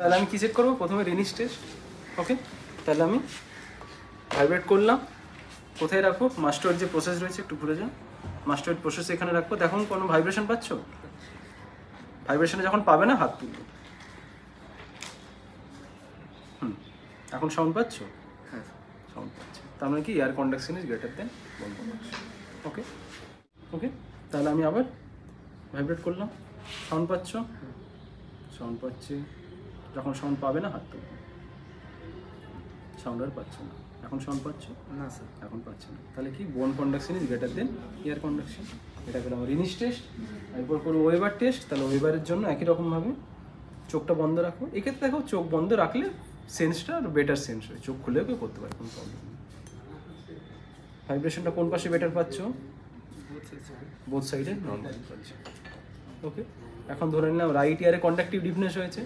তাহলে আমি কি চেক করবো? প্রথমে রিনিজ টেস্ট। ওকে, তাহলে আমি ভাইব্রেট করলাম। কোথায় রাখবো? মাস্টার যে প্রসেস রয়েছে, একটু ঘুরে যাও, মাস্টার প্রসেস এখানে রাখবো। দেখুন কোনো ভাইব্রেশন পাচ্ছ? ভাইব্রেশনে যখন পাবে না হাত তুলবো। এখন সাউন্ড পাচ্ছ? হ্যাঁ সাউন্ড পাচ্ছ, তার মানে কি air conduction is greater than 1.1। ওকে ওকে, তাহলে আমি আবার ভাইব্রেট করলাম। সাউন্ড পাচ্ছ? সাউন্ড পাচ্ছে। যখন সাউন্ড পাবে না হাত তুলবো। সাউন্ড আর পাচ্ছ না। এখন সাউন্ড পাচ্ছ? না স্যার। এখন পাচ্ছে না। তাহলে কি বোন conduction is greater than air conduction. এটা পেলাম রিনিজ টেস্ট। এরপর করবো ওয়েবার টেস্ট। তাহলে ওয়েবারের জন্য একই রকমভাবে চোখটা বন্ধ রাখো। এক্ষেত্রে দেখো চোখ বন্ধ রাখলে সেন্সটা আর বেটার সেন্স হয়, চোখ খুলেও কেউ করতে পারে, কোনো প্রবলেম নেই। ভাইব্রেশনটা কোন পাশে বেটার পাচ্ছ? বোথ সাইডে নর্মাল পাচ্ছ। ওকে, এখন ধরে নিলাম রাইট ইয়ারে কন্ডাক্টিভ ডিফনেস হয়েছে,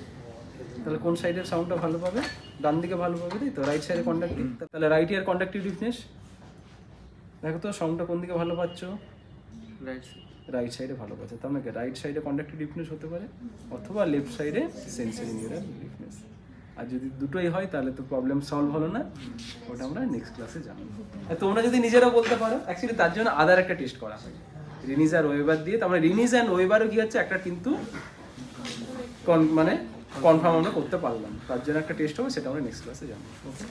তাহলে কোন সাইডের সাউন্ডটা ভালো পাবে? ডান দিকে ভালো পাবে, তাই তো? রাইট সাইডে কন্ডাক্টিভ, তাহলে রাইট ইয়ার কন্ডাক্টিভ ডিফনেস। দেখো তো সাউন্ডটা কোন দিকে ভালো পাচ্ছ? রাইট সাইডে ভালো পাচ্ছ। তার মানে রাইট সাইডে কন্ডাক্টিভ ডিফনেস হতে পারে, অথবা লেফট সাইডে সেন্সরি নিউরাল ডিফনেস। আর যদি দুটোই হয় তাহলে তো প্রবলেম সলভ হলো না, ওটা আমরা নেক্সট ক্লাসে জানবো। তোমরা যদি নিজেরাও বলতে পারো, অ্যাকচুয়ালি তার জন্য আদার একটা টেস্ট করা হয় রিনিজ আর ওয়েবার দিয়ে। তার মানে রিনিজ অ্যান্ড ওয়েবারও কি হচ্ছে একটা কিন্তু মানে কনফার্ম আমরা করতে পারলাম, তার জন্য একটা টেস্ট হবে, সেটা আমরা নেক্সট ক্লাসে জানবো। ওকে।